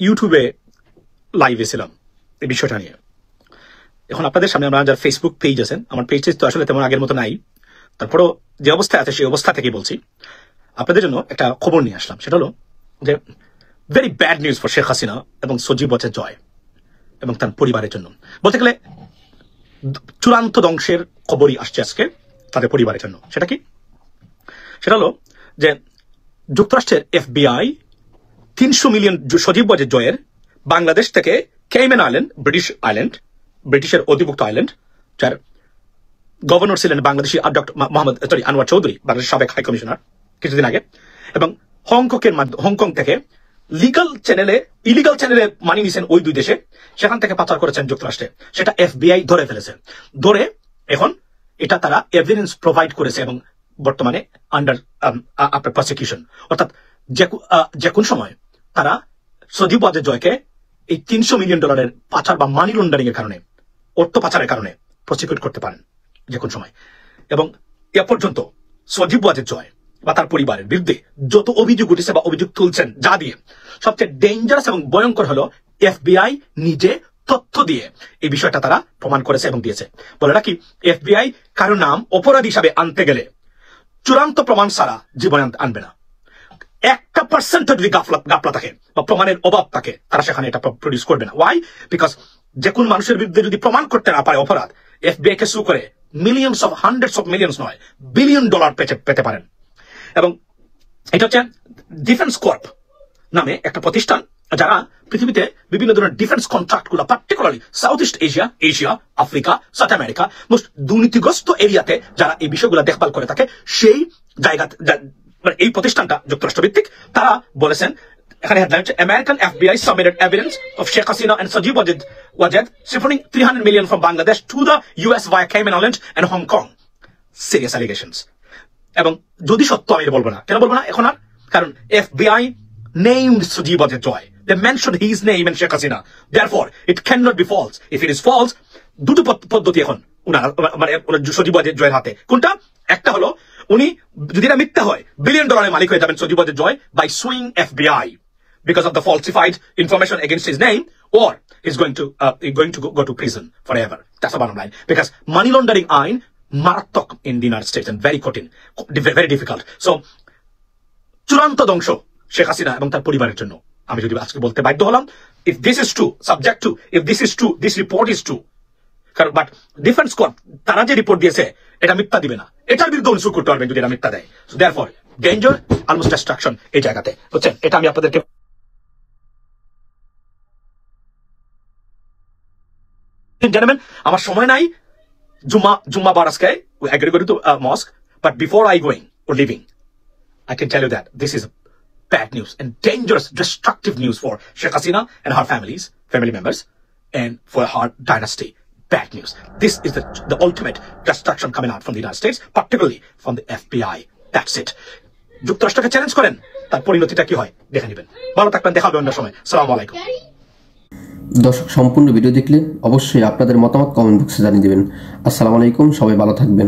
ইউটিউবে লাইভে ছিলাম এই বিষয়টা নিয়ে। এখন আপনাদের সামনে আমরা যারা ফেসবুক পেজ আছেন, আমার পেজ তো আসলে তেমন আগের মতো নাই, তারপরও যে অবস্থায় আছে সেই অবস্থা থেকে বলছি, আপনাদের জন্য একটা খবর নিয়ে আসলাম। সেটা হলো যে very bad news for Sheikh Hasina এবং সজীব ওয়াজেদ জয় এবং তার পরিবারের জন্য। বলতে গেলে চূড়ান্ত ধ্বংসের খবরই আসছে আজকে তাদের পরিবারের জন্য। সেটা কি? সেটা হলো যে যুক্তরাষ্ট্রের FBI 300 মিলিয়ন সজীব ওয়াজেদ জয়ের বাংলাদেশ থেকে কেইম্যান আইল্যান্ড, ব্রিটিশের অধিভুক্ত আইল্যান্ড, যার গভর্নর ছিলেন বাংলাদেশি ডক্টর আনোয়ার চৌধুরী, বাংলাদেশের সাবেক হাই কমিশনার কিছুদিন আগে, এবং হংকং থেকে ইলিগাল চ্যানেলে মানি নিয়েছেন ওই দুই দেশে, সেখান থেকে পাচার করেছেন যুক্তরাষ্ট্রে। সেটা FBI ধরে ফেলেছে। ধরে এখন এটা তারা এভিডেন্স প্রোভাইড করেছে এবং বর্তমানে আন্ডার আপনার প্রসিকিউশন, অর্থাৎ যে কোন সময় তারা সজীব ওয়াজেদ জয়কে এই $300 মিলিয়ন পাচার বা মানি লন্ডারিং এর কারণে, অর্থ পাচারের কারণে প্রসিকিউট করতে পারেন যে কোন সময়। এবং এ পর্যন্ত সজীব ওয়াজেদ জয় বা তার পরিবারের বিরুদ্ধে যত অভিযোগ উঠেছে বা অভিযোগ তুলছেন, যা দিয়ে সবচেয়ে ডেঞ্জারাস এবং ভয়ঙ্কর হলো FBI নিজে তথ্য দিয়ে এই বিষয়টা তারা প্রমাণ করেছে এবং দিয়েছে। বলে রাখি, FBI কারো নাম অপরাধী হিসাবে আনতে গেলে চূড়ান্ত প্রমাণ ছাড়া জীবনে আনবে না। 1% যদি গাফলা থাকে বা প্রমাণের অভাব থাকে, তারা সেখানে এটা প্রডিউস করবে না। ওয়াই? বিকজ যে কোন মানুষের বিরুদ্ধে যদি প্রমাণ করতে না পারে অপরাধ, FBI কে সু করে হান্ড্রেডস অফ মিলিয়ন্স নয়, $বিলিয়ন পেতে পারেন। এবং এটা হচ্ছে ডিফেন্স কর্প নামে একটা প্রতিষ্ঠান, যারা পৃথিবীতে বিভিন্ন ধরনের ডিফেন্স কন্ট্রাক্ট গুলো, particularly south east Asia, Africa, south America, most দুর্নীতিগ্রস্ত এরিয়াতে যারা এই বিষয়গুলো দেখভাল করে থাকে, সেই জায়গাতে এই প্রতিষ্ঠানটা যুক্তরাষ্ট্র ভিত্তিক। তারা বলেছেন, এখানে হেডলাইন হচ্ছে American FBI submitted evidence of Sheikh Hasina and Sajib Wajed siphoning $300 million from Bangladesh to the US via Cayman Islands and Hong Kong. Serious allegations. এবং যদি সত্য, আমি বলবো না। কেন বলবো না এখন আর? কারণ FBI named Sajib Wajed Joy. They mentioned his name and Sheikh Hasina. Therefore, it cannot be false. If it is false, দুটো পদ্ধতি এখন মানে সজীব ওয়াজেদ জয়ের হাতে। কোনটা? একটা হলো, উনি যদি এটা মিথ্যা হয়, $বিলিয়ন মালিক হয়ে যাবেন Sajeeb Wazed Joy by suing FBI because of the falsified information against his name, or he's going to go to prison forever. That's the bottom line. Because money laundering ain মারাত্মক in the United States and very কঠিন, very difficult. So চূড়ান্ত ধ্বংস শেখ হাসিনা এবং তার পরিবারের জন্য। আমি যদি আজকে বলতে বাধ্য হলাম, if this is true, subject to, if this is true, this report is true. কারণ বাট ডিফেন্স কর্প তারা যে রিপোর্ট দিয়েছে এটা মিথ্যা দিবে না, এটার বিরুদ্ধে উনি সু করতে পারবেন যদি এটা মিথ্যা দেয়। So therefore danger, almost destruction এই জায়গাতে বুঝছেন। এটা আমি আপনাদেরকে জেন্টলম্যান, আমার সময় নাই। জুম্মাবার আজকে we agree to go to mosque, but before I going or leaving, I can tell you that this is bad news and dangerous, destructive news for Sheikh Hasina and her family members, and for her dynasty. Bad news. This is the ultimate destruction coming out from the United States, particularly from the FBI. That's it. যুক্তরাষ্ট্রকে challenge করেন, তার পরিণতিটা কি হয় দেখে নেবেন। ভালো থাকবেন, দেখা হবে অন্য সময়। আসসালামু আলাইকুম। দর্শক, সম্পূর্ণ ভিডিও দেখলে অবশ্যই আপনাদের মতামত কমেন্ট বক্সে জানিয়ে দিবেন। আসসালামু আলাইকুম, সবাই ভালো থাকবেন।